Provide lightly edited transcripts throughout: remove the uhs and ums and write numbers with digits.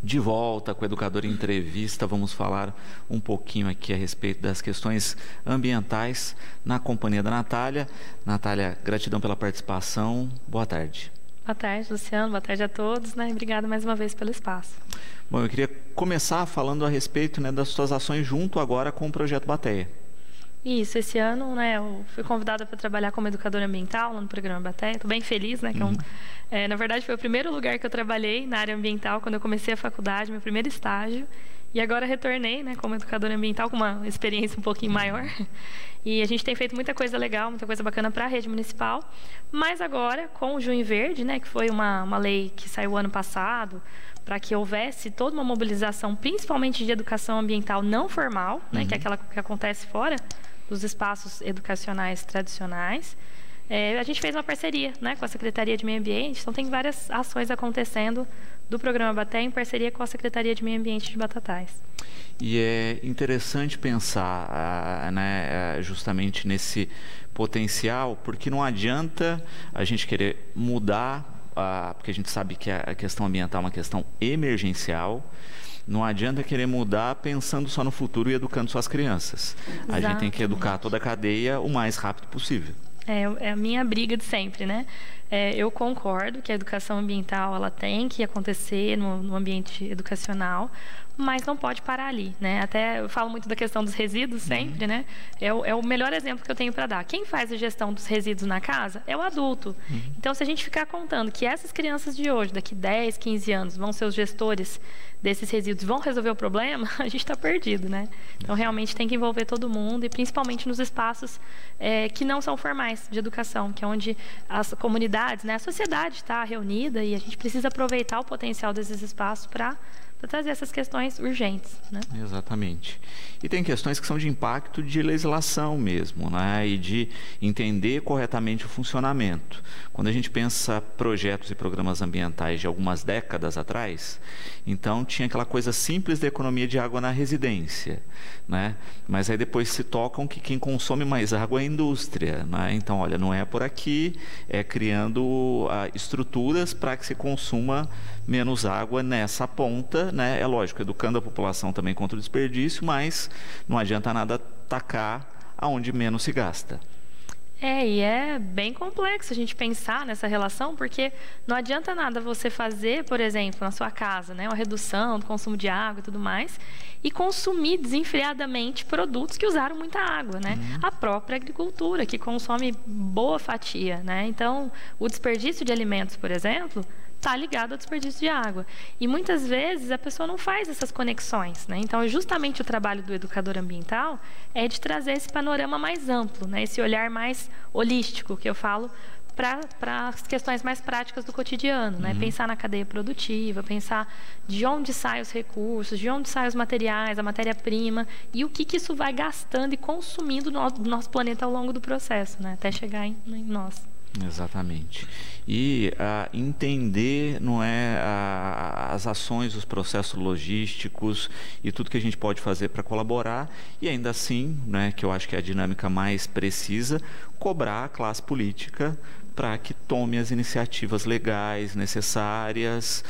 De volta com o Educador em Entrevista, vamos falar um pouquinho aqui a respeito das questões ambientais na companhia da Natália. Natália, gratidão pela participação. Boa tarde. Boa tarde, Luciano. Boa tarde a todos, né? Obrigada mais uma vez pelo espaço. Bom, eu queria começar falando a respeito, né, das suas ações junto agora com o Projeto Bateia. Isso, esse ano, né, eu fui convidada para trabalhar como educadora ambiental lá no programa Bateia. Estou bem feliz, né? Que na verdade, foi o primeiro lugar que eu trabalhei na área ambiental quando eu comecei a faculdade, meu primeiro estágio. E agora retornei, né, como educadora ambiental com uma experiência um pouquinho maior. E a gente tem feito muita coisa legal, muita coisa bacana para a rede municipal. Mas agora, com o Junho Verde, né, que foi uma lei que saiu ano passado, para que houvesse toda uma mobilização, principalmente de educação ambiental não formal, né, que é aquela que acontece fora dos espaços educacionais tradicionais. A gente fez uma parceria, né, com a Secretaria de Meio Ambiente, então tem várias ações acontecendo do programa Bateia em parceria com a Secretaria de Meio Ambiente de Batatais. E é interessante pensar, né, justamente nesse potencial, porque não adianta a gente querer mudar, porque a gente sabe que a questão ambiental é uma questão emergencial. Não adianta querer mudar pensando só no futuro e educando só as crianças. Exatamente. A gente tem que educar toda a cadeia o mais rápido possível. É a minha briga de sempre, né? Eu concordo que a educação ambiental ela tem que acontecer no ambiente educacional, mas não pode parar ali, né? Até eu falo muito da questão dos resíduos sempre, né? É o melhor exemplo que eu tenho para dar. Quem faz a gestão dos resíduos na casa é o adulto. Então, se a gente ficar contando que essas crianças de hoje, daqui 10, 15 anos, vão ser os gestores desses resíduos, vão resolver o problema, a gente está perdido, né? Então, realmente tem que envolver todo mundo e principalmente nos espaços que não são formais de educação, que é onde as comunidades, né, a sociedade está reunida e a gente precisa aproveitar o potencial desses espaços para trazer essas questões urgentes, né? Exatamente. E tem questões que são de impacto de legislação mesmo, né? E de entender corretamente o funcionamento. Quando a gente pensa projetos e programas ambientais de algumas décadas atrás, então tinha aquela coisa simples da economia de água na residência, né? Mas aí depois se tocam que quem consome mais água é a indústria, né? Então, olha, não é por aqui, é criando estruturas para que se consuma menos água nessa ponta, né? É lógico, educando a população também contra o desperdício, mas não adianta nada tacar aonde menos se gasta. E é bem complexo a gente pensar nessa relação, porque não adianta nada você fazer, por exemplo, na sua casa, né, uma redução do consumo de água e tudo mais, e consumir desenfreadamente produtos que usaram muita água, né? A própria agricultura, que consome boa fatia, né? Então, o desperdício de alimentos, por exemplo, está ligado ao desperdício de água. E muitas vezes a pessoa não faz essas conexões, né? Então, justamente o trabalho do educador ambiental é de trazer esse panorama mais amplo, né? Esse olhar mais holístico, que eu falo, para as questões mais práticas do cotidiano, né? Pensar na cadeia produtiva, pensar de onde saem os recursos, de onde saem os materiais, a matéria-prima, e o que isso vai gastando e consumindo do nosso planeta ao longo do processo, né? Até chegar em nós. Exatamente. E entender, não é, as ações, os processos logísticos e tudo que a gente pode fazer para colaborar e ainda assim, né, que eu acho que é a dinâmica mais precisa, cobrar a classe política para que tome as iniciativas legais necessárias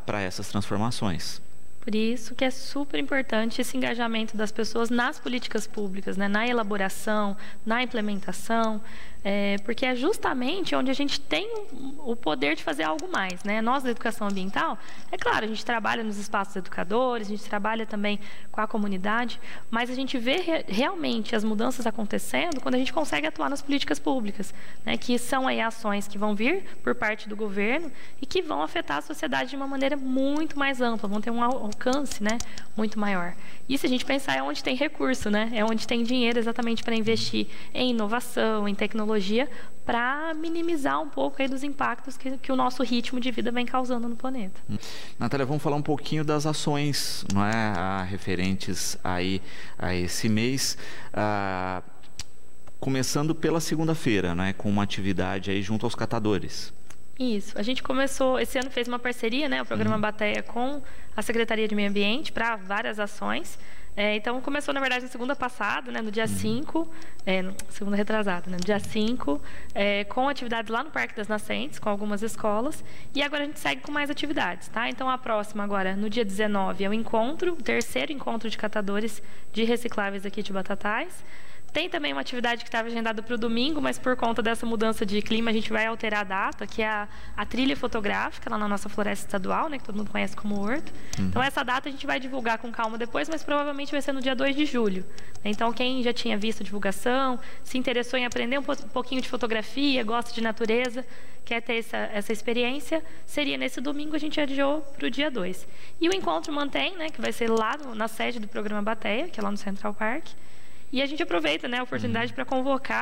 para essas transformações. Por isso que é super importante esse engajamento das pessoas nas políticas públicas, né? Na elaboração, na implementação, porque é justamente onde a gente tem o poder de fazer algo mais, né? Nós, da educação ambiental, é claro, a gente trabalha nos espaços educadores, a gente trabalha também com a comunidade, mas a gente vê realmente as mudanças acontecendo quando a gente consegue atuar nas políticas públicas, né? Que são aí ações que vão vir por parte do governo e que vão afetar a sociedade de uma maneira muito mais ampla, vão ter um alcance, né, muito maior. E se a gente pensar, é onde tem recurso, né? É onde tem dinheiro exatamente para investir em inovação, em tecnologia, para minimizar um pouco aí dos impactos que o nosso ritmo de vida vem causando no planeta. Natália, vamos falar um pouquinho das ações, não é, referentes aí a esse mês. Começando pela segunda-feira, né, com uma atividade aí junto aos catadores. Isso. A gente começou, esse ano fez uma parceria, né, o Programa Bateia com a Secretaria de Meio Ambiente para várias ações. Então, começou, na verdade, na segunda passada, né, no dia 5, segunda retrasada, né, no dia 5, com atividades lá no Parque das Nascentes, com algumas escolas. E agora a gente segue com mais atividades, tá? Então, a próxima agora, no dia 19, é o terceiro encontro de catadores de recicláveis aqui de Batatais. Tem também uma atividade que estava agendada para o domingo, mas por conta dessa mudança de clima, a gente vai alterar a data, que é a trilha fotográfica lá na nossa floresta estadual, né, que todo mundo conhece como Horto. Então, essa data a gente vai divulgar com calma depois, mas provavelmente vai ser no dia 2 de julho. Então, quem já tinha visto a divulgação, se interessou em aprender um pouquinho de fotografia, gosta de natureza, quer ter essa experiência, seria nesse domingo, a gente adiou para o dia 2. E o encontro mantém, né, que vai ser lá na sede do Programa Bateia, que é lá no Central Park. E a gente aproveita, né, a oportunidade para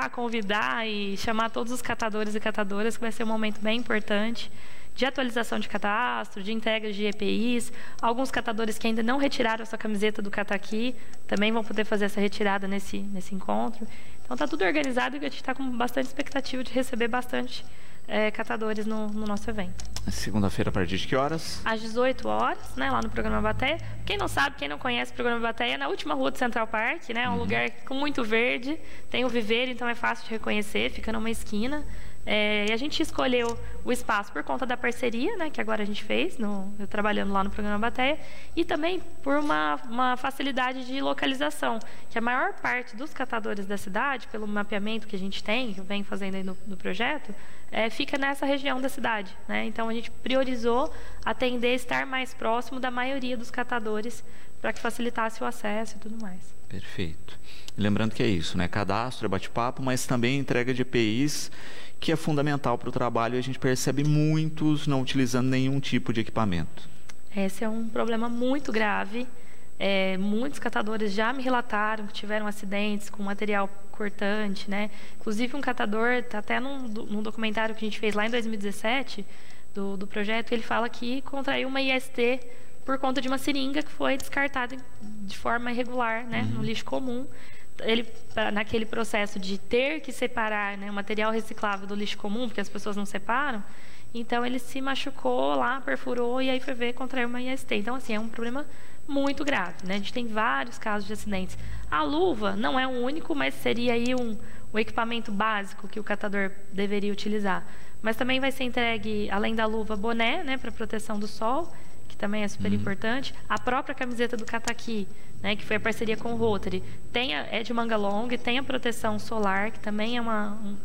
convidar e chamar todos os catadores e catadoras, que vai ser um momento bem importante de atualização de cadastro, de entrega de EPIs. Alguns catadores que ainda não retiraram a sua camiseta do Cataqui também vão poder fazer essa retirada nesse encontro. Então, está tudo organizado e a gente está com bastante expectativa de receber bastante catadores no nosso evento. Segunda-feira, a partir de que horas? Às 18 horas, né, lá no Programa Bateia. Quem não sabe, quem não conhece o Programa Bateia, é na última rua do Central Park, né, um lugar com muito verde, tem o viveiro, então é fácil de reconhecer, fica numa esquina. E a gente escolheu o espaço por conta da parceria, né, que agora a gente fez, trabalhando lá no Programa Bateia, e também por uma facilidade de localização, que a maior parte dos catadores da cidade, pelo mapeamento que a gente tem, que eu venho fazendo aí no projeto, fica nessa região da cidade, né? Então, a gente priorizou atender, estar mais próximo da maioria dos catadores para que facilitasse o acesso e tudo mais. Perfeito. Lembrando que é isso, né? Cadastro, bate-papo, mas também entrega de EPIs, que é fundamental para o trabalho, e a gente percebe muitos não utilizando nenhum tipo de equipamento. Esse é um problema muito grave. Muitos catadores já me relataram que tiveram acidentes com material cortante, né? Inclusive, um catador, está até num documentário que a gente fez lá em 2017, do projeto, ele fala que contraiu uma IST por conta de uma seringa que foi descartada de forma irregular, né, no lixo comum. Ele, naquele processo de ter que separar, né, o material reciclável do lixo comum, porque as pessoas não separam, então ele se machucou lá, perfurou e aí foi ver, contraiu uma IST. Então, assim, é um problema muito grave, né? A gente tem vários casos de acidentes. A luva não é o único, mas seria aí um equipamento básico que o catador deveria utilizar. Mas também vai ser entregue, além da luva, boné, né, para proteção do sol, que também é super importante. A própria camiseta do Cataqui, né, que foi a parceria com o Rotary, é de manga longa e tem a proteção solar, que também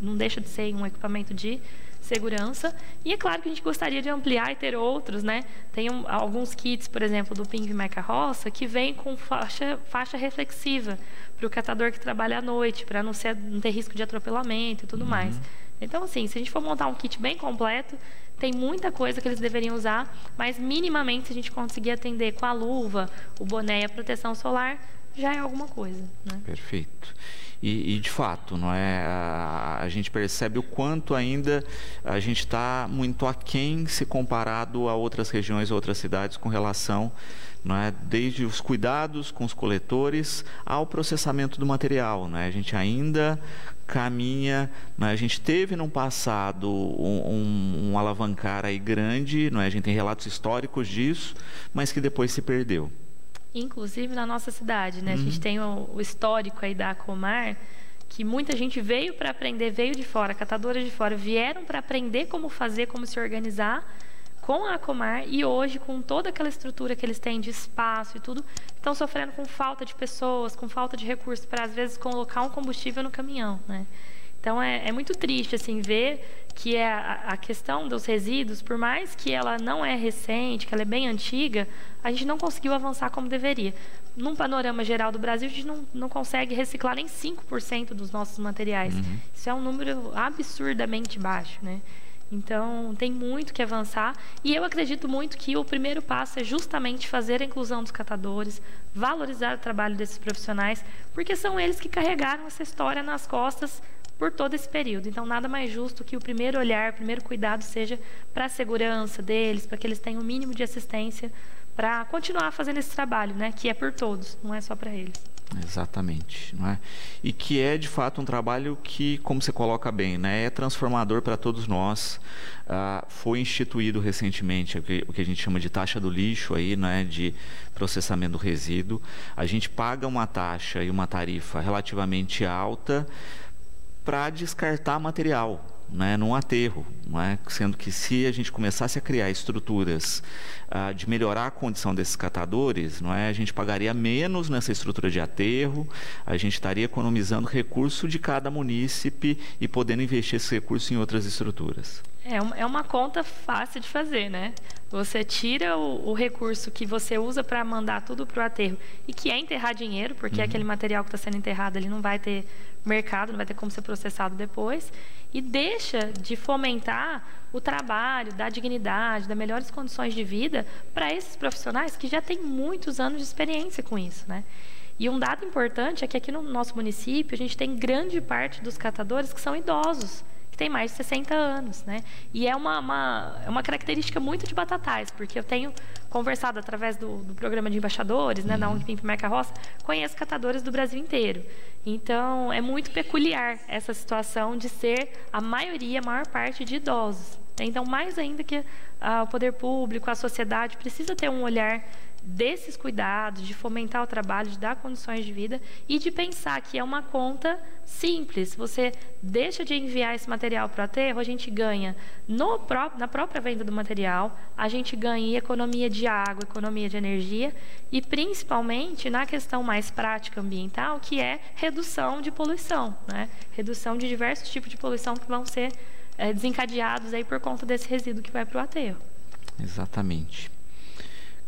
não deixa de ser um equipamento de segurança. E é claro que a gente gostaria de ampliar e ter outros, né? Tem alguns kits, por exemplo, do Ping Mai Carroça, que vem com faixa reflexiva para o catador que trabalha à noite, para não ter risco de atropelamento e tudo mais. Então, assim, se a gente for montar um kit bem completo, tem muita coisa que eles deveriam usar, mas minimamente, se a gente conseguir atender com a luva, o boné e a proteção solar, já é alguma coisa, né? Perfeito. E de fato, não é? A gente percebe o quanto ainda a gente está muito aquém se comparado a outras regiões, a outras cidades, com relação, não é, desde os cuidados com os coletores ao processamento do material, não é? A gente ainda caminha, não é? A gente teve no passado um alavancar aí grande, não é? A gente tem relatos históricos disso, mas que depois se perdeu. Inclusive na nossa cidade, né? A gente tem o histórico aí da Acomar, que muita gente veio para aprender, veio de fora, catadoras de fora, vieram para aprender como fazer, como se organizar com a Acomar, e hoje, com toda aquela estrutura que eles têm de espaço e tudo, estão sofrendo com falta de pessoas, com falta de recursos para, às vezes, colocar um combustível no caminhão, né? Então, é muito triste, assim, ver que a questão dos resíduos, por mais que ela não é recente, que ela é bem antiga, a gente não conseguiu avançar como deveria. Num panorama geral do Brasil, a gente não consegue reciclar nem 5% dos nossos materiais. Isso é um número absurdamente baixo, né? Então, tem muito que avançar, e eu acredito muito que o primeiro passo é justamente fazer a inclusão dos catadores, valorizar o trabalho desses profissionais, porque são eles que carregaram essa história nas costas por todo esse período. Então, nada mais justo que o primeiro olhar, o primeiro cuidado seja para a segurança deles, para que eles tenham o mínimo de assistência para continuar fazendo esse trabalho, né, que é por todos, não é só para eles. Exatamente, não é? E que é de fato um trabalho que, como você coloca bem, né, é transformador para todos nós. Foi instituído recentemente o que a gente chama de taxa do lixo aí, né, de processamento do resíduo. A gente paga uma taxa e uma tarifa relativamente alta para descartar material, né, num aterro, não é? Sendo que se a gente começasse a criar estruturas de melhorar a condição desses catadores, não é? A gente pagaria menos nessa estrutura de aterro, a gente estaria economizando recurso de cada munícipe e podendo investir esse recurso em outras estruturas. É uma conta fácil de fazer, né? Você tira o recurso que você usa para mandar tudo para o aterro e que é enterrar dinheiro, porque aquele material que está sendo enterrado ele não vai ter mercado, não vai ter como ser processado depois, e deixa de fomentar o trabalho, da dignidade, das melhores condições de vida para esses profissionais que já têm muitos anos de experiência com isso, né? E um dado importante é que aqui no nosso município a gente tem grande parte dos catadores que são idosos, que têm mais de 60 anos, né? E é uma característica muito de Batatais, porque eu tenho conversado através do programa de embaixadores, né, da ONG Pimp Marca Roça, conheço catadores do Brasil inteiro. Então, é muito peculiar essa situação de ser a maior parte de idosos. Então, mais ainda que o poder público, a sociedade, precisa ter um olhar desses cuidados, de fomentar o trabalho, de dar condições de vida e de pensar que é uma conta simples. Você deixa de enviar esse material para o aterro, a gente ganha na própria venda do material, a gente ganha em economia de água, economia de energia e principalmente na questão mais prática ambiental, que é redução de poluição, né? Redução de diversos tipos de poluição que vão ser desencadeados aí por conta desse resíduo que vai para o aterro. Exatamente.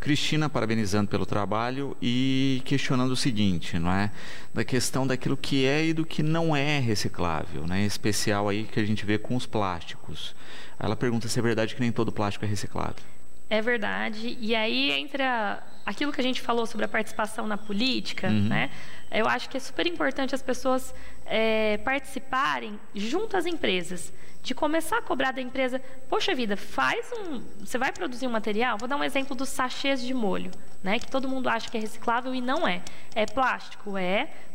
Cristina, parabenizando pelo trabalho e questionando o seguinte, não é? Da questão daquilo que é e do que não é reciclável, né? Em especial aí que a gente vê com os plásticos. Ela pergunta se é verdade que nem todo plástico é reciclável. É verdade. E aí entra aquilo que a gente falou sobre a participação na política, né? Eu acho que é super importante as pessoas participarem junto às empresas, de começar a cobrar da empresa, poxa vida, você vai produzir um material, vou dar um exemplo dos sachês de molho, né, que todo mundo acha que é reciclável e não é. É plástico,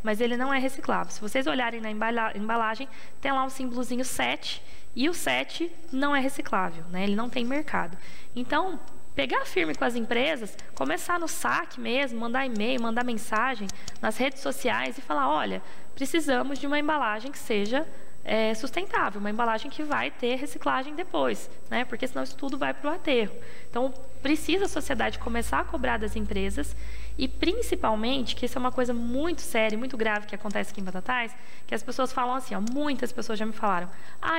mas ele não é reciclável. Se vocês olharem na embalagem, tem lá um símbolozinho 7, e o 7 não é reciclável, né, ele não tem mercado. Então, pegar firme com as empresas, começar no saque mesmo, mandar e-mail, mandar mensagem nas redes sociais e falar, olha, precisamos de uma embalagem que seja sustentável, uma embalagem que vai ter reciclagem depois, né? Porque senão isso tudo vai para o aterro. Então, precisa a sociedade começar a cobrar das empresas e, principalmente, que isso é uma coisa muito séria, muito grave que acontece aqui em Batatais, que as pessoas falam assim, muitas pessoas já me falaram,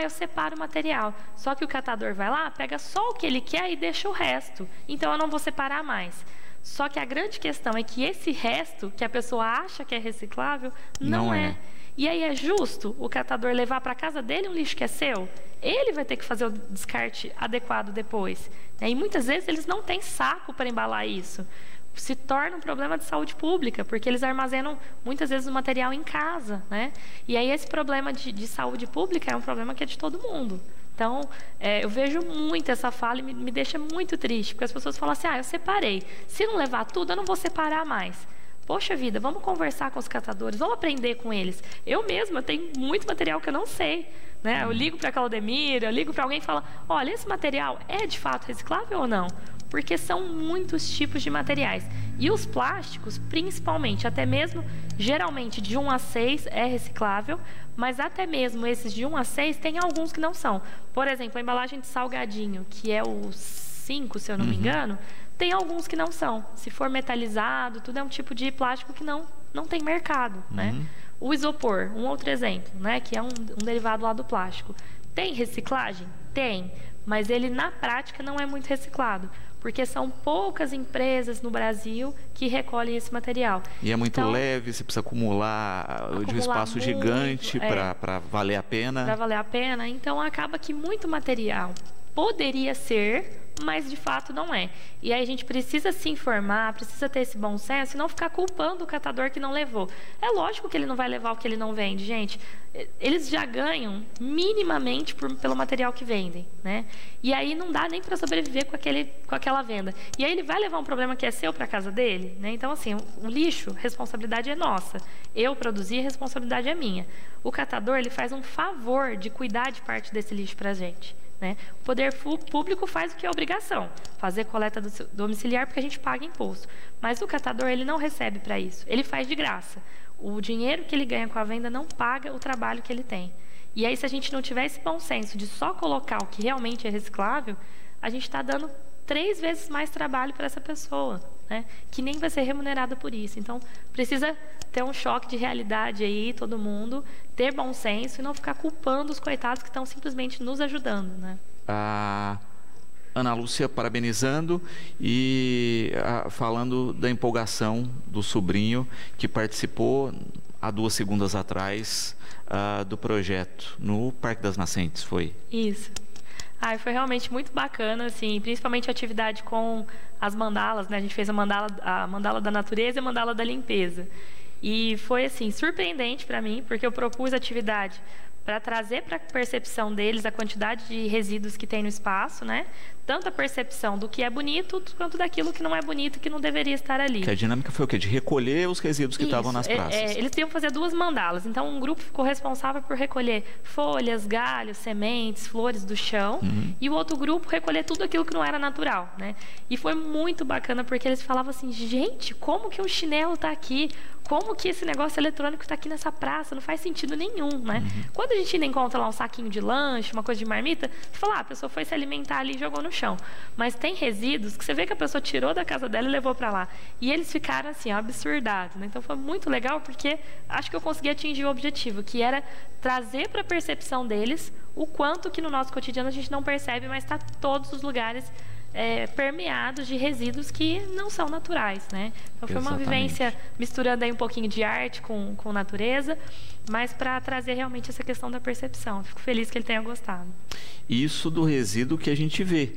eu separo o material, só que o catador vai lá, pega só o que ele quer e deixa o resto, então eu não vou separar mais. Só que a grande questão é que esse resto, que a pessoa acha que é reciclável, não é. E aí é justo o catador levar para casa dele um lixo que é seu? Ele vai ter que fazer o descarte adequado depois. E muitas vezes eles não têm saco para embalar isso. Se torna um problema de saúde pública, porque eles armazenam muitas vezes o material em casa, né? E aí esse problema de saúde pública é um problema que é de todo mundo. Então, eu vejo muito essa fala e me deixa muito triste, porque as pessoas falam assim, eu separei. Se não levar tudo, eu não vou separar mais. Poxa vida, vamos conversar com os catadores, vamos aprender com eles. Eu mesma tenho muito material que eu não sei, né? Eu ligo para a Claudemira, eu ligo para alguém e falo, olha, esse material é de fato reciclável ou não? Porque são muitos tipos de materiais. E os plásticos, principalmente, até mesmo, geralmente de 1 a 6 é reciclável, mas até mesmo esses de 1 a 6 tem alguns que não são. Por exemplo, a embalagem de salgadinho, que é o 5, se eu não me engano, tem alguns que não são. Se for metalizado, tudo é um tipo de plástico que não tem mercado, né? O isopor, um outro exemplo, né? Que é um derivado lá do plástico. Tem reciclagem? Tem. Mas ele, na prática, não é muito reciclado. Porque são poucas empresas no Brasil que recolhem esse material. E é muito leve, você precisa acumular de um espaço muito, gigante para valer a pena. Para valer a pena. Então, acaba que muito material poderia ser mas de fato não é. E aí a gente precisa se informar, precisa ter esse bom senso e não ficar culpando o catador que não levou. É lógico que ele não vai levar o que ele não vende, gente. Eles já ganham minimamente pelo material que vendem, né? E aí não dá nem para sobreviver com aquela venda. E aí ele vai levar um problema que é seu para casa dele, né? Então, assim, o lixo, responsabilidade é nossa. Eu produzir, responsabilidade é minha. O catador, ele faz um favor de cuidar de parte desse lixo para a gente, né? O poder público faz o que é obrigação, fazer coleta domiciliar porque a gente paga imposto. Mas o catador, ele não recebe para isso, ele faz de graça. O dinheiro que ele ganha com a venda não paga o trabalho que ele tem. E aí, se a gente não tiver esse bom senso de só colocar o que realmente é reciclável, a gente está dando 3 vezes mais trabalho para essa pessoa, né? Que nem vai ser remunerada por isso. Então, precisa ter um choque de realidade aí, todo mundo, ter bom senso e não ficar culpando os coitados que estão simplesmente nos ajudando, né? Ana Lúcia parabenizando e falando da empolgação do sobrinho que participou há 2 segundas atrás do projeto no Parque das Nascentes, foi? Isso. Foi realmente muito bacana, assim, principalmente a atividade com as mandalas, né? A gente fez a mandala da natureza e a mandala da limpeza. E foi, assim, surpreendente para mim, porque eu propus atividade para trazer para a percepção deles a quantidade de resíduos que tem no espaço, né? Tanto a percepção do que é bonito, quanto daquilo que não é bonito e que não deveria estar ali. Que a dinâmica foi o quê? De recolher os resíduos que estavam nas praças. Eles iam fazer 2 mandalas. Então, um grupo ficou responsável por recolher folhas, galhos, sementes, flores do chão. E o outro grupo recolher tudo aquilo que não era natural, né? E foi muito bacana, porque eles falavam assim, gente, como que um chinelo está aqui? Como que esse negócio eletrônico está aqui nessa praça? Não faz sentido nenhum, né? Quando a gente ainda encontra lá um saquinho de lanche, uma coisa de marmita, você fala, a pessoa foi se alimentar ali e jogou no chão. Mas tem resíduos que você vê que a pessoa tirou da casa dela e levou para lá. E eles ficaram assim, absurdados, né? Então foi muito legal, porque acho que eu consegui atingir o objetivo, que era trazer para a percepção deles o quanto que no nosso cotidiano a gente não percebe, mas está todos os lugares permeados de resíduos que não são naturais, né? Então foi uma vivência misturando aí um pouquinho de arte com natureza, mas para trazer realmente essa questão da percepção. Fico feliz que ele tenha gostado. Isso do resíduo que a gente vê,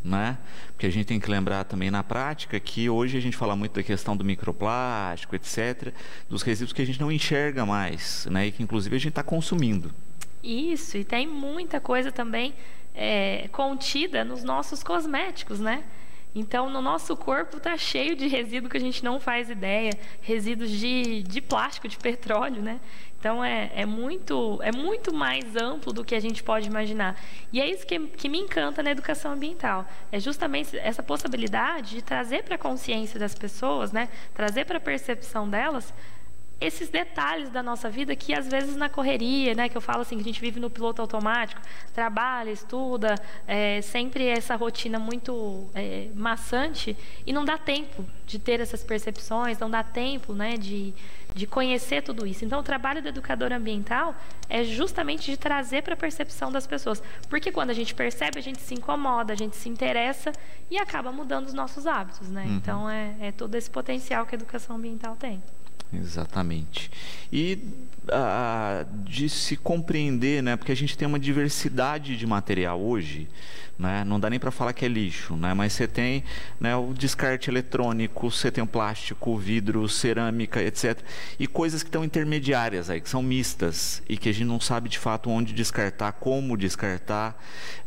né? Porque a gente tem que lembrar também na prática que hoje a gente fala muito da questão do microplástico, etc., dos resíduos que a gente não enxerga mais, né? E que inclusive a gente está consumindo. Isso, e tem muita coisa também contida nos nossos cosméticos, né? Então, no nosso corpo está cheio de resíduo que a gente não faz ideia, resíduos de plástico, de petróleo, né? Então, é muito mais amplo do que a gente pode imaginar. E é isso que me encanta na educação ambiental. É justamente essa possibilidade de trazer para a consciência das pessoas, né? Trazer para a percepção delas esses detalhes da nossa vida que, às vezes, na correria, né, que eu falo assim, que a gente vive no piloto automático, trabalha, estuda, sempre essa rotina muito maçante, e não dá tempo de ter essas percepções, não dá tempo, né, de conhecer tudo isso. Então, o trabalho do educador ambiental é justamente de trazer para a percepção das pessoas, porque quando a gente percebe, a gente se incomoda, a gente se interessa e acaba mudando os nossos hábitos, né? Então, é todo esse potencial que a educação ambiental tem. Exatamente. E de se compreender, né? Porque a gente tem uma diversidade de material hoje, né? Não dá nem para falar que é lixo, né? Mas você tem, né, o descarte eletrônico, você tem o plástico, o vidro, cerâmica, etc. E coisas que estão intermediárias aí, que são mistas e que a gente não sabe de fato onde descartar, como descartar.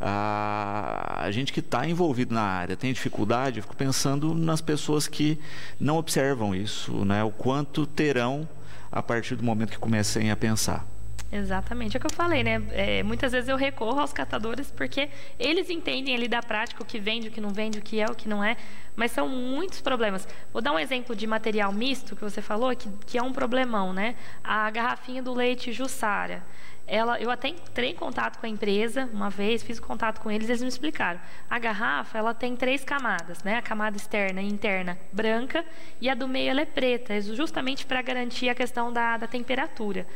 A gente que está envolvido na área tem dificuldade, eu fico pensando nas pessoas que não observam isso, né? O quanto terão a partir do momento que comecem a pensar. Exatamente, é o que eu falei, né? Muitas vezes eu recorro aos catadores porque eles entendem ali da prática o que vende, o que não vende, o que é, o que não é, mas são muitos problemas. Vou dar um exemplo de material misto que você falou, que é um problemão, né? A garrafinha do leite Jussara. Eu até entrei em contato com a empresa uma vez, fiz contato com eles me explicaram. A garrafa, ela tem 3 camadas, né? A camada externa e interna branca e a do meio ela é preta, justamente para garantir a questão da temperatura.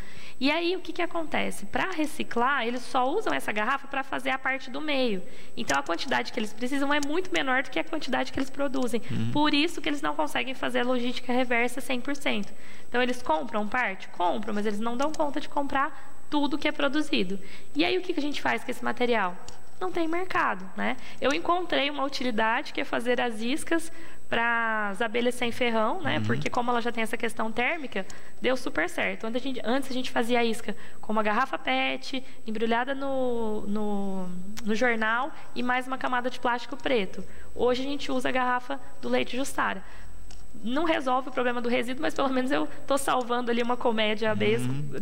E aí, o que acontece? Para reciclar, eles só usam essa garrafa para fazer a parte do meio. Então, a quantidade que eles precisam é muito menor do que a quantidade que eles produzem. Por isso que eles não conseguem fazer a logística reversa 100%. Então, eles compram parte? Compram, mas eles não dão conta de comprar tudo que é produzido. E aí, o que a gente faz com esse material? não tem mercado, né? Eu encontrei uma utilidade que é fazer as iscas para as abelhas sem ferrão, né? Porque como ela já tem essa questão térmica, deu super certo. Antes a gente fazia a isca com uma garrafa PET, embrulhada no jornal e mais uma camada de plástico preto. Hoje a gente usa a garrafa do leite Jussara. Não resolve o problema do resíduo, mas pelo menos eu estou salvando ali uma colmeia de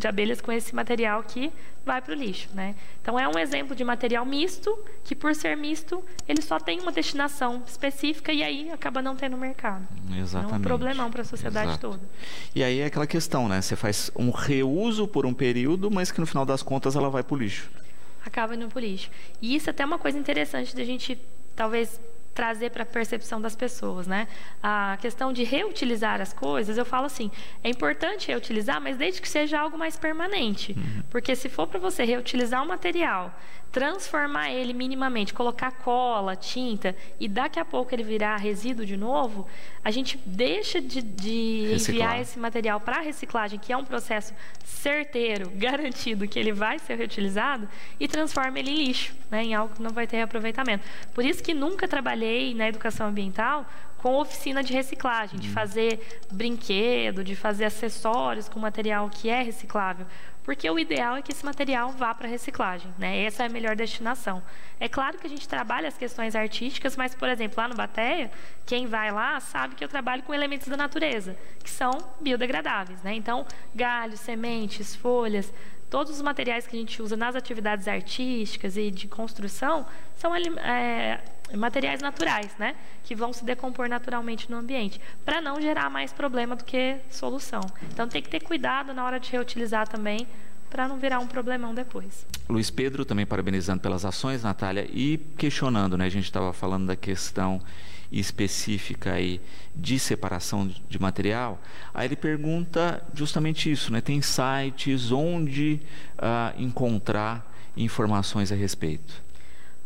abelhas com esse material que vai para o lixo, né? Então é um exemplo de material misto, que por ser misto, ele só tem uma destinação específica e aí acaba não tendo mercado. Exatamente. É um problemão para a sociedade toda. E aí é aquela questão, né? Você faz um reuso por um período, mas que no final das contas ela vai para o lixo. Acaba indo para o lixo. E isso é até uma coisa interessante da gente, talvez, trazer para a percepção das pessoas, né? A questão de reutilizar as coisas, eu falo assim, é importante reutilizar, mas desde que seja algo mais permanente. Porque se for para você reutilizar um material, transformar ele minimamente, colocar cola, tinta, e daqui a pouco ele virar resíduo de novo, a gente deixa de enviar esse material para reciclagem, que é um processo certeiro, garantido que ele vai ser reutilizado, e transforma ele em lixo, né, em algo que não vai ter reaproveitamento. Por isso que nunca trabalhei na educação ambiental com oficina de reciclagem, de fazer brinquedo, de fazer acessórios com material que é reciclável. Porque o ideal é que esse material vá para a reciclagem, né? Essa é a melhor destinação. É claro que a gente trabalha as questões artísticas, mas, por exemplo, lá no Bateia, quem vai lá sabe que eu trabalho com elementos da natureza, que são biodegradáveis, né? Então, galhos, sementes, folhas, todos os materiais que a gente usa nas atividades artísticas e de construção são materiais naturais, né? Que vão se decompor naturalmente no ambiente, para não gerar mais problema do que solução. Então tem que ter cuidado na hora de reutilizar também, para não virar um problemão depois. Luiz Pedro, também parabenizando pelas ações, Natália, e questionando, né? A gente estava falando da questão específica aí de separação de material. Aí ele pergunta justamente isso, né? Tem sites onde encontrar informações a respeito?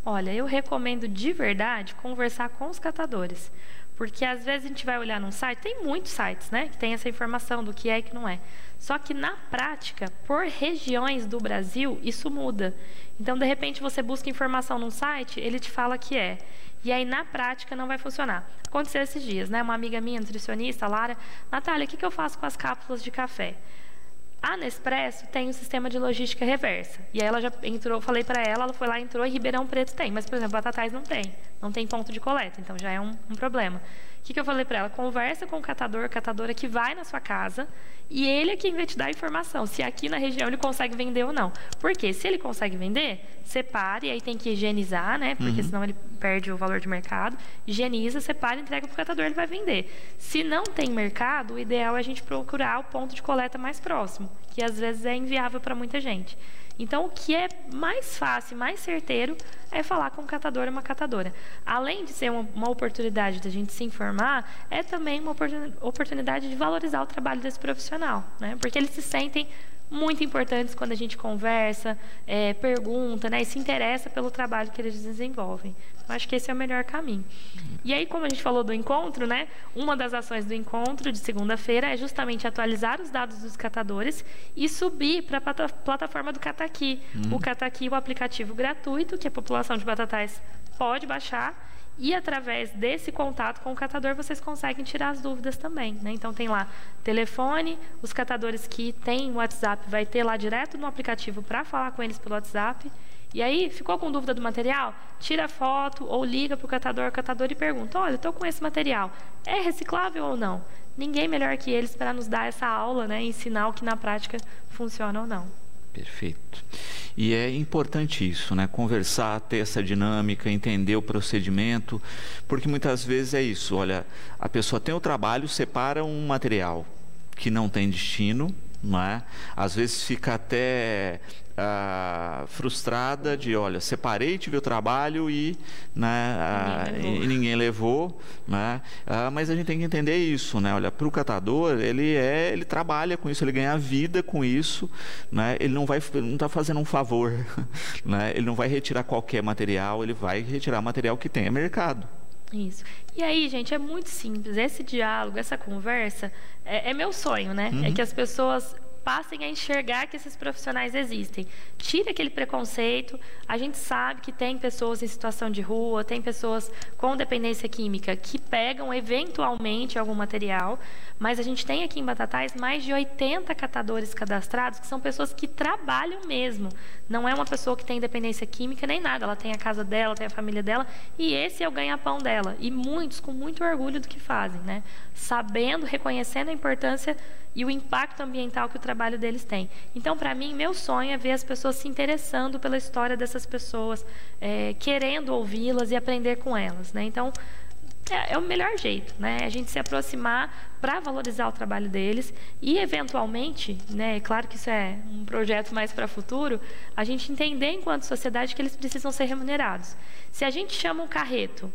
Olha, eu recomendo de verdade conversar com os catadores, porque às vezes a gente vai olhar num site, tem muitos sites, né, que tem essa informação do que é e que não é. Só que na prática, por regiões do Brasil, isso muda. Então, de repente, você busca informação num site, ele te fala que é. E aí, na prática, não vai funcionar. Aconteceu esses dias, né? Uma amiga minha, nutricionista, Lara, Natália, o que eu faço com as cápsulas de café? A Nespresso tem um sistema de logística reversa. E aí ela já entrou, falei para ela, ela foi lá, entrou, e Ribeirão Preto tem. Mas, por exemplo, Batatais não tem ponto de coleta, então já é um problema. O que eu falei para ela? Conversa com o catador, catadora que vai na sua casa, e ele é quem vai te dar a informação, se aqui na região ele consegue vender ou não. Porque se ele consegue vender, separe, e aí tem que higienizar, né? Porque senão ele perde o valor de mercado. Higieniza, separa, entrega para o catador, ele vai vender. Se não tem mercado, o ideal é a gente procurar o ponto de coleta mais próximo, que às vezes é inviável para muita gente. Então, o que é mais fácil, mais certeiro, é falar com um catador ou uma catadora. Além de ser uma oportunidade da gente se informar, é também uma oportunidade de valorizar o trabalho desse profissional, né? Porque eles se sentem muito importantes quando a gente conversa, pergunta, né? E se interessa pelo trabalho que eles desenvolvem. Eu acho que esse é o melhor caminho. E aí, como a gente falou do encontro, né? Uma das ações do encontro de segunda-feira é justamente atualizar os dados dos catadores e subir para a plataforma do Cataqui. O Cataqui é um aplicativo gratuito que a população de Batatais pode baixar, e através desse contato com o catador vocês conseguem tirar as dúvidas também, né? Então tem lá telefone, os catadores que têm o WhatsApp vai ter lá direto no aplicativo para falar com eles pelo WhatsApp. E aí, ficou com dúvida do material? Tira foto ou liga para o catador e pergunta, olha, estou com esse material, é reciclável ou não? Ninguém melhor que eles para nos dar essa aula, né? Ensinar o que na prática funciona ou não. Perfeito. E é importante isso, né? Conversar, ter essa dinâmica, entender o procedimento, porque muitas vezes é isso, olha, a pessoa tem o trabalho, separa um material que não tem destino, não é? Às vezes fica até frustrada de, olha, separei, tive o trabalho e, né, ninguém levou, né? Mas a gente tem que entender isso, né? Olha, para o catador, ele trabalha com isso, ele ganha vida com isso, né? Ele não está fazendo um favor, né? Ele não vai retirar qualquer material, ele vai retirar material que tenha mercado. Isso. E aí, gente, é muito simples. Esse diálogo, essa conversa, é meu sonho, né? É que as pessoas passem a enxergar que esses profissionais existem. Tire aquele preconceito. A gente sabe que tem pessoas em situação de rua, tem pessoas com dependência química que pegam eventualmente algum material, mas a gente tem aqui em Batatais mais de 80 catadores cadastrados, que são pessoas que trabalham mesmo. Não é uma pessoa que tem dependência química nem nada, ela tem a casa dela, tem a família dela, e esse é o ganha-pão dela. E muitos com muito orgulho do que fazem, né? Sabendo, reconhecendo a importância e o impacto ambiental que o trabalho deles tem. Então, para mim, meu sonho é ver as pessoas se interessando pela história dessas pessoas, querendo ouvi-las e aprender com elas, né? Então, é o melhor jeito, né? A gente se aproximar para valorizar o trabalho deles e, eventualmente, né? Claro que isso é um projeto mais para o futuro, a gente entender, enquanto sociedade, que eles precisam ser remunerados. Se a gente chama um carreto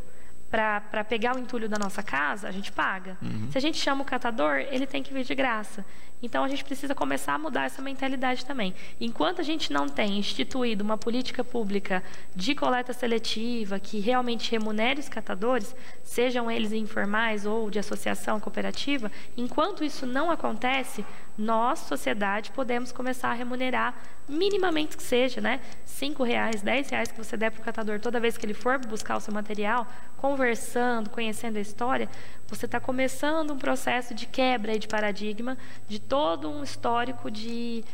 para pegar o entulho da nossa casa, a gente paga. Se a gente chama o catador, ele tem que vir de graça. Então, a gente precisa começar a mudar essa mentalidade também. Enquanto a gente não tem instituído uma política pública de coleta seletiva que realmente remunere os catadores, sejam eles informais ou de associação cooperativa, enquanto isso não acontece, nós, sociedade, podemos começar a remunerar minimamente que seja, né? R$5, R$10 que você der para o catador toda vez que ele for buscar o seu material, conversando, conhecendo a história, você está começando um processo de quebra de paradigma, de todo um histórico de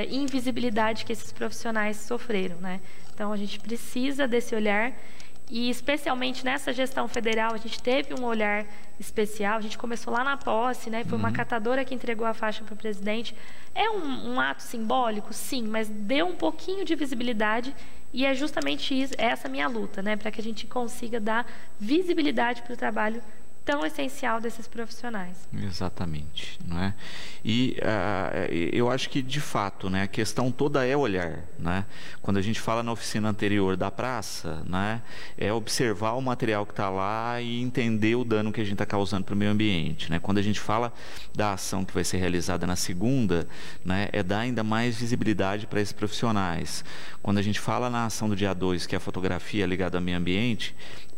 invisibilidade que esses profissionais sofreram, né? Então, a gente precisa desse olhar. E, especialmente nessa gestão federal, a gente teve um olhar especial. A gente começou lá na posse, né? Foi uma catadora que entregou a faixa para o presidente. É um ato simbólico, sim, mas deu um pouquinho de visibilidade. E é justamente isso, essa minha luta, né? Para que a gente consiga dar visibilidade para o trabalho tão essencial desses profissionais. Exatamente, não é? E eu acho que, de fato, né, a questão toda é olhar, né? Quando a gente fala na oficina anterior da praça, né, é observar o material que está lá e entender o dano que a gente está causando para o meio ambiente, né? Quando a gente fala da ação que vai ser realizada na segunda, né, é dar ainda mais visibilidade para esses profissionais. Quando a gente fala na ação do dia 2, que é a fotografia ligada ao meio ambiente,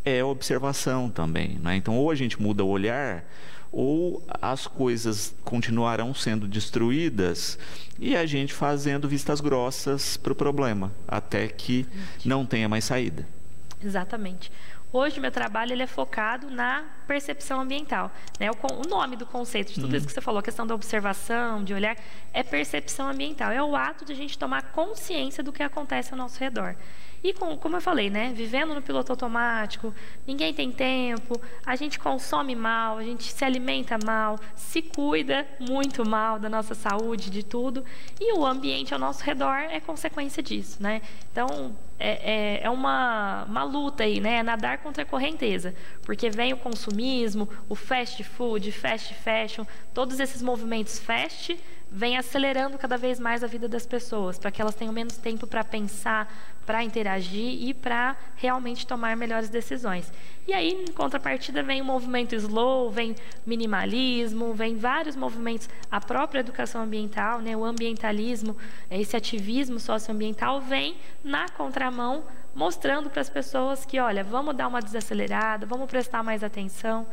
é observação também, né? Então, ou a gente muda o olhar, ou as coisas continuarão sendo destruídas e a gente fazendo vistas grossas para o problema, até que não tenha mais saída. Exatamente. Hoje, meu trabalho ele é focado na percepção ambiental, né? O nome do conceito de tudo isso que você falou, a questão da observação, de olhar, é percepção ambiental. É o ato de a gente tomar consciência do que acontece ao nosso redor. E como eu falei, né, vivendo no piloto automático, ninguém tem tempo, a gente consome mal, a gente se alimenta mal, se cuida muito mal da nossa saúde, de tudo, e o ambiente ao nosso redor é consequência disso, né? Então, é uma luta aí, né? É nadar contra a correnteza, porque vem o consumismo, o fast food, fast fashion, todos esses movimentos fast vem acelerando cada vez mais a vida das pessoas, para que elas tenham menos tempo para pensar, para interagir e para realmente tomar melhores decisões. E aí, em contrapartida, vem o movimento slow, vem minimalismo, vem vários movimentos, a própria educação ambiental, né, o ambientalismo, esse ativismo socioambiental vem na contramão, mostrando para as pessoas que, olha, vamos dar uma desacelerada, vamos prestar mais atenção.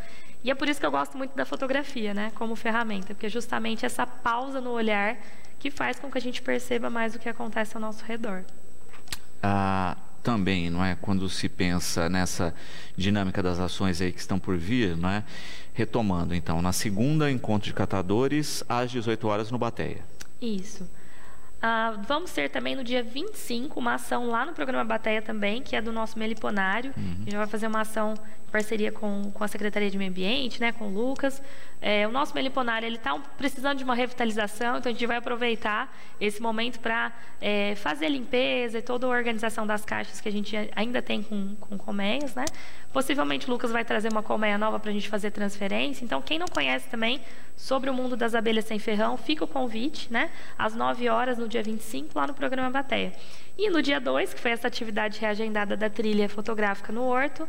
E é por isso que eu gosto muito da fotografia, né, como ferramenta, porque justamente essa pausa no olhar que faz com que a gente perceba mais o que acontece ao nosso redor. Também, não é, quando se pensa nessa dinâmica das ações aí que estão por vir, não é, retomando, então, na segunda, encontro de catadores, às 18 horas no Bateia. Isso. Vamos ter também no dia 25 uma ação lá no programa Bateia também, que é do nosso meliponário. A gente vai fazer uma ação em parceria com a Secretaria de Meio Ambiente, né, com o Lucas. O nosso meliponário ele está precisando de uma revitalização, então a gente vai aproveitar esse momento para fazer a limpeza e toda a organização das caixas que a gente ainda tem com colmeias, né? Possivelmente o Lucas vai trazer uma colmeia nova para a gente fazer transferência. Então, quem não conhece também sobre o mundo das abelhas sem ferrão, fica o convite, né? Às 9 horas, no dia 25, lá no programa Bateia. E no dia 2, que foi essa atividade reagendada da trilha fotográfica no Horto,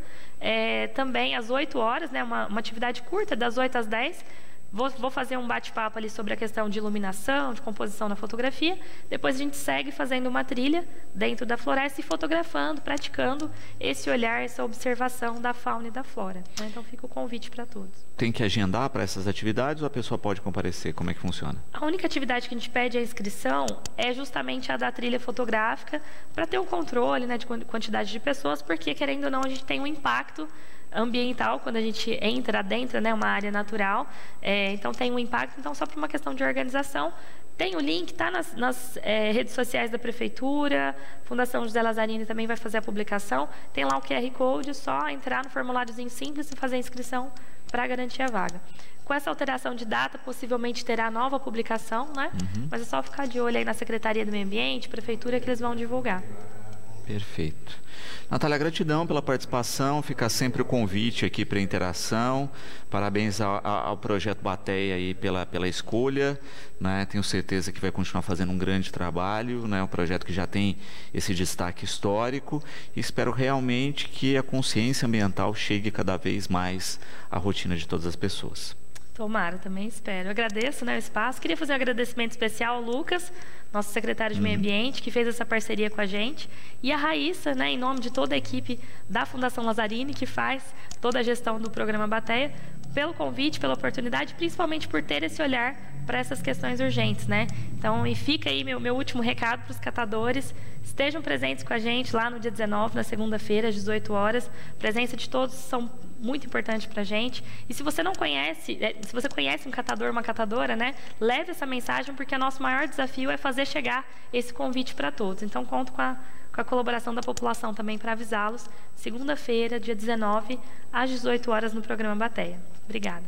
também às 8 horas, né? Uma atividade curta, das 8 às 10, Vou fazer um bate-papo ali sobre a questão de iluminação, de composição na fotografia. Depois a gente segue fazendo uma trilha dentro da floresta e fotografando, praticando esse olhar, essa observação da fauna e da flora. Então fica o convite para todos. Tem que agendar para essas atividades ou a pessoa pode comparecer? Como é que funciona? A única atividade que a gente pede a inscrição é justamente a da trilha fotográfica, para ter o controle, né, de quantidade de pessoas, porque, querendo ou não, a gente tem um impacto ambiental quando a gente adentra, né, uma área natural, então tem um impacto. Então, só por uma questão de organização, tem o link, está nas redes sociais da Prefeitura, Fundação José Lazzarini também vai fazer a publicação, tem lá o QR Code, é só entrar no formuláriozinho simples e fazer a inscrição para garantir a vaga. Com essa alteração de data, possivelmente terá nova publicação, né? Mas é só ficar de olho aí na Secretaria do Meio Ambiente, Prefeitura, que eles vão divulgar. Perfeito. Natália, gratidão pela participação, fica sempre o convite aqui para interação. Parabéns ao Projeto Bateia aí pela escolha, né? Tenho certeza que vai continuar fazendo um grande trabalho, né? Um projeto que já tem esse destaque histórico, e espero realmente que a consciência ambiental chegue cada vez mais à rotina de todas as pessoas. Tomara, também espero. Eu agradeço, né, o espaço. Queria fazer um agradecimento especial ao Lucas, nosso secretário de Meio Ambiente, que fez essa parceria com a gente, e a Raíssa, né, em nome de toda a equipe da Fundação Lazzarini, que faz toda a gestão do programa Bateia, pelo convite, pela oportunidade, principalmente por ter esse olhar para essas questões urgentes, né? Então, e fica aí meu último recado para os catadores: estejam presentes com a gente lá no dia 19, na segunda-feira, às 18 horas. A presença de todos são muito importante para a gente. E se você não conhece, se você conhece um catador, uma catadora, né, leve essa mensagem, porque o nosso maior desafio é fazer chegar esse convite para todos. Então, conto com a colaboração da população também para avisá-los. Segunda-feira, dia 19, às 18 horas, no programa Bateia. Obrigada.